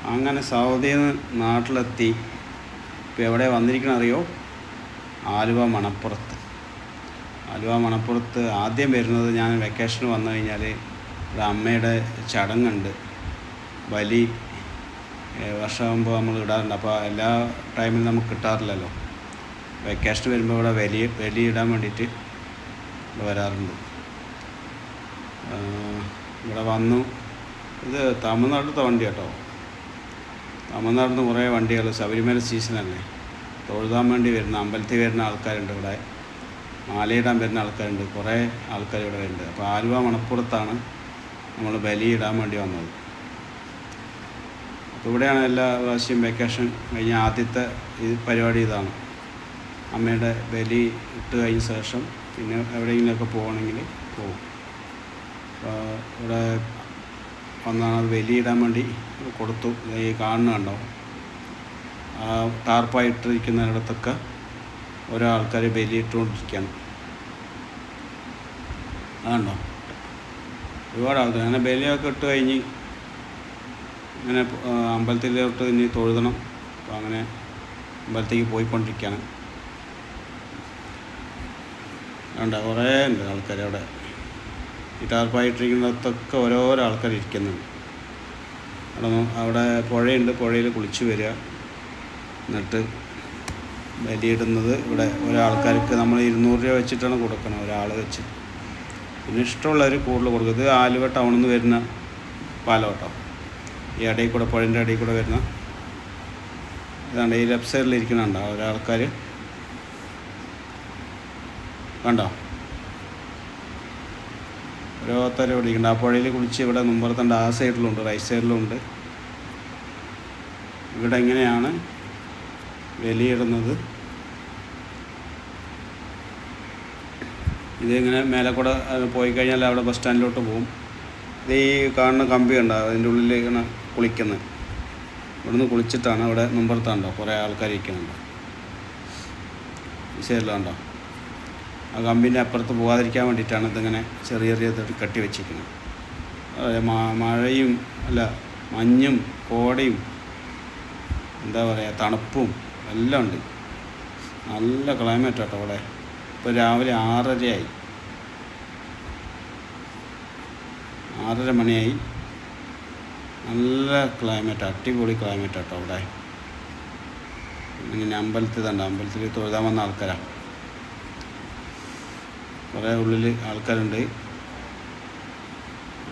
അങ്ങനെ സൗദിയിൽ നിന്ന് നാട്ടിലെത്തി. ഇപ്പോൾ എവിടെ വന്നിരിക്കണം അറിയോ? ആലുവ മണപ്പുറത്ത്. ആലുവ മണപ്പുറത്ത് ആദ്യം വരുന്നത്, ഞാൻ വെക്കേഷന് വന്നു കഴിഞ്ഞാൽ ഒരു അമ്മയുടെ ചടങ്ങുണ്ട്. ബലി വർഷമാകുമ്പോൾ നമ്മൾ ഇടാറുണ്ട്. അപ്പോൾ എല്ലാ ടൈമിലും നമുക്ക് കിട്ടാറില്ലല്ലോ. വെക്കേഷന് വരുമ്പോൾ ഇവിടെ ബലി ഇടാൻ വേണ്ടിയിട്ട് ഇവിടെ വരാറുണ്ട്. ഇവിടെ വന്നു. ഇത് തമിഴ്നാട്ടിലത്തെ വണ്ടി കേട്ടോ. തമിഴ്നാട്ടിൽ നിന്ന് കുറേ വണ്ടികൾ, ശബരിമല സീസണല്ലേ, തൊഴുതാൻ വേണ്ടി വരുന്ന, അമ്പലത്തിൽ വരുന്ന ആൾക്കാരുണ്ട്. ഇവിടെ മാലയിടാൻ വരുന്ന ആൾക്കാരുണ്ട്. കുറേ ആൾക്കാർ ഇവിടെ വരുന്നുണ്ട്. അപ്പോൾ ആലുവ മണപ്പുറത്താണ് നമ്മൾ ബലിയിടാൻ വേണ്ടി വന്നത്. അപ്പോൾ ഇവിടെയാണ് എല്ലാ പ്രാവശ്യം വെക്കേഷൻ കഴിഞ്ഞ ആദ്യത്തെ പരിപാടി ഇതാണ്. അമ്മയുടെ ബലി ഇട്ട് കഴിഞ്ഞ ശേഷം പിന്നെ എവിടെയെങ്കിലുമൊക്കെ പോകണമെങ്കിൽ പോകും. അപ്പോൾ ഇവിടെ വന്നാണ് അത് ബലിയിടാൻ വേണ്ടി കൊടുത്തു. ഈ കാണുന്ന കണ്ടോ, ആ ടാർപ്പായിട്ടിരിക്കുന്നിടത്തൊക്കെ ഓരോ ആൾക്കാർ ബലിയിട്ടുകൊണ്ടിരിക്കുകയാണ്. അതുണ്ടോ, ഒരുപാട് ആൾക്കാർ അങ്ങനെ ബലിയൊക്കെ ഇട്ട് കഴിഞ്ഞ് അങ്ങനെ അമ്പലത്തിലോട്ട് ഇനി തൊഴുതണം. അപ്പോൾ അങ്ങനെ അമ്പലത്തേക്ക് പോയിക്കൊണ്ടിരിക്കുകയാണ്. അതുകൊണ്ട് കുറേ ഉണ്ട് ആൾക്കാർ അവിടെ. ഈ ടാർപ്പായിട്ടിരിക്കുന്നിടത്തൊക്കെ ഓരോരോ ആൾക്കാർ ഇരിക്കുന്നുണ്ട്. അവിടെ പുഴയുണ്ട്, പുഴയിൽ കുളിച്ച് വരിക, എന്നിട്ട് ബലിയിടുന്നത്. ഇവിടെ ഒരാൾക്കാർക്ക് നമ്മൾ 200 രൂപ വെച്ചിട്ടാണ് കൊടുക്കണം, ഒരാൾ വെച്ച്. പിന്നെ ഇഷ്ടമുള്ളവർ കൂടുതൽ കൊടുക്കും. ഇത് ആലുവ ടൗണിൽ നിന്ന് വരുന്ന പാലം കേട്ടോ. ഈ ഇടയിൽ കൂടെ, പുഴൻ്റെ ഇടയിൽ കൂടെ വരുന്ന ഇതാണ്ട്. ഈ ലെഫ്റ്റ് സൈഡിൽ ഇരിക്കുന്നുണ്ടോ ഒരാൾക്കാർ, കണ്ടോ, ഓരോരുത്തർ ഇവിടെ ഇരിക്കുന്നുണ്ട്. ആ പുഴയിൽ കുളിച്ച് ഇവിടെ മുമ്പുറത്തുണ്ട്. ആ സൈഡിലുണ്ട്, റൈറ്റ് സൈഡിലുണ്ട്. ഇവിടെ എങ്ങനെയാണ് ബലിയിടുന്നത്. ഇതിങ്ങനെ മേലെ കൂടെ പോയി കഴിഞ്ഞാൽ അവിടെ ബസ് സ്റ്റാൻഡിലോട്ട് പോകും. ഇത് ഈ കാണുന്ന കമ്പി ഉണ്ടോ, അതിൻ്റെ ഉള്ളിൽ ഇങ്ങനെ കുളിക്കുന്നത്. ഇവിടുന്ന് കുളിച്ചിട്ടാണ് അവിടെ മുമ്പുറത്തുണ്ടോ കുറേ ആൾക്കാർ ഇരിക്കുന്നുണ്ടോ, ഈ സൈഡിലുണ്ടോ. ആ കമ്പിൻ്റെ അപ്പുറത്ത് പോകാതിരിക്കാൻ വേണ്ടിയിട്ടാണ് ഇതിങ്ങനെ ചെറിയ ചെറിയ കെട്ടി വെച്ചിരിക്കുന്നത്. മഴയും അല്ല, മഞ്ഞും കോടയും എന്താ പറയുക, തണുപ്പും എല്ലാം ഉണ്ട്. നല്ല ക്ലൈമറ്റ് കേട്ടോ അവിടെ. ഇപ്പോൾ രാവിലെ 6:30 മണിയായി. നല്ല ക്ലൈമറ്റ്, അടിപൊളി ക്ലൈമറ്റ് കേട്ടോ അവിടെ. ഇങ്ങനെ അമ്പലത്തിൽ തൊഴുതാൻ വന്ന ആൾക്കാരാണ്. കുറേ ഉള്ളിൽ ആൾക്കാരുണ്ട്.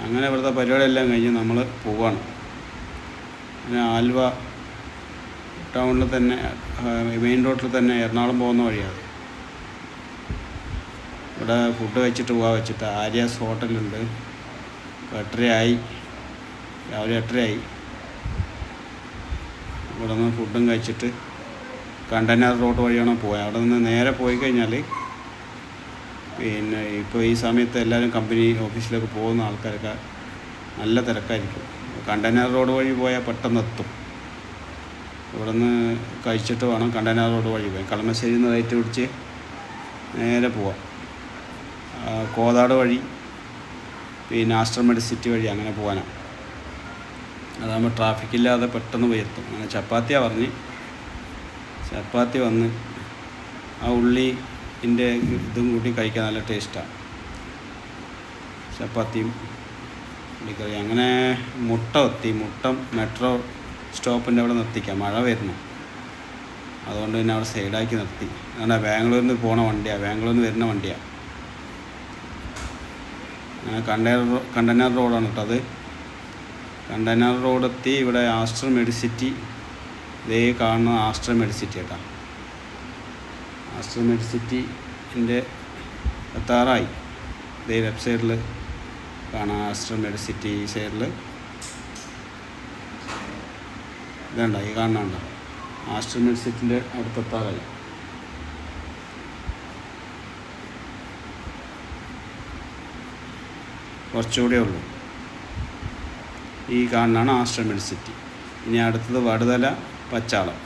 അങ്ങനെ ഇവിടുത്തെ പരിപാടിയെല്ലാം കഴിഞ്ഞ് നമ്മൾ പോവാണ്. പിന്നെ ആലുവ ടൗണിൽ തന്നെ, മെയിൻ റോഡിൽ തന്നെ എറണാകുളം പോകുന്ന വഴിയാണ്. ഇവിടെ ഫുഡ് കഴിച്ചിട്ട് പോകാൻ വെച്ചിട്ട് ആര്യാസ് ഹോട്ടലുണ്ട്. 8:30 രാവിലെ 8:30 ഇവിടെ നിന്ന് ഫുഡും കഴിച്ചിട്ട് കണ്ടെയ്നർ റോഡ് വഴിയാണ് പോയത്. അവിടെ നിന്ന് നേരെ പോയി കഴിഞ്ഞാൽ പിന്നെ ഇപ്പോൾ ഈ സമയത്ത് എല്ലാവരും കമ്പനി ഓഫീസിലേക്ക് പോകുന്ന ആൾക്കാരൊക്കെ നല്ല തിരക്കായിരിക്കും. കണ്ടെയ്നർ റോഡ് വഴി പോയാൽ പെട്ടെന്ന് എത്തും. ഇവിടെ നിന്ന് കഴിച്ചിട്ട് വേണം കണ്ടെയ്നർ റോഡ് വഴി പോയി. കളമശ്ശേരിയിൽ നിന്ന് റൈറ്റ് പിടിച്ച് നേരെ പോവാം. കോതാട് വഴി, പിന്നെ ആസ്റ്റർ മെഡിസിറ്റി വഴി അങ്ങനെ പോകാനാണ്. അതാകുമ്പോൾ ട്രാഫിക്കില്ലാതെ പെട്ടെന്ന് പോയി എത്തും. അങ്ങനെ ചപ്പാത്തിയാണ് പറഞ്ഞ്, ചപ്പാത്തി വന്ന് ആ ഉള്ളിൻ്റെ ഇതും കൂട്ടി കഴിക്കാൻ നല്ല ടേസ്റ്റാണ്. ചപ്പാത്തിയും ഉള്ളിക്കറി. അങ്ങനെ മുട്ട മെട്രോ സ്റ്റോപ്പിൻ്റെ അവിടെ നിർത്തിക്കാം, മഴ വരുന്നു. അതുകൊണ്ട് പിന്നെ അവിടെ സൈഡാക്കി നിർത്തി. അങ്ങനെ ബാംഗ്ലൂരിൽ നിന്ന് പോണ വണ്ടിയാണ്, ബാംഗ്ലൂരിൽ നിന്ന് വരുന്ന വണ്ടിയാണ്. അങ്ങനെ കണ്ടെയ്നർ റോഡാണ് കേട്ടോ അത്. കണ്ടെയ്നർ റോഡ് എത്തി. ഇവിടെ ആസ്റ്റർ മെഡിസിറ്റി, ഇതേ കാണുന്ന ആസ്റ്റർ മെഡിസിറ്റി കേട്ടോ. ആസ്റ്റർ മെഡിസിറ്റിൻ്റെ എത്താറായി. ഇതേ ലെഫ്റ്റ് സൈഡിൽ കാണാം ആസ്റ്റർ മെഡിസിറ്റി. ഈ സൈഡിൽ ഇതുണ്ടോ, ഈ കാണുന്നുണ്ടോ, ആസ്റ്റർ മെഡിസിറ്റിൻ്റെ അടുത്തെത്താറായി. കുറച്ചുകൂടെ ഉള്ളൂ. ഈ കാണുന്നതാണ് ആസ്റ്റർ മെഡിസിറ്റി. ഇനി അടുത്തത് വടുതല പച്ചാളം.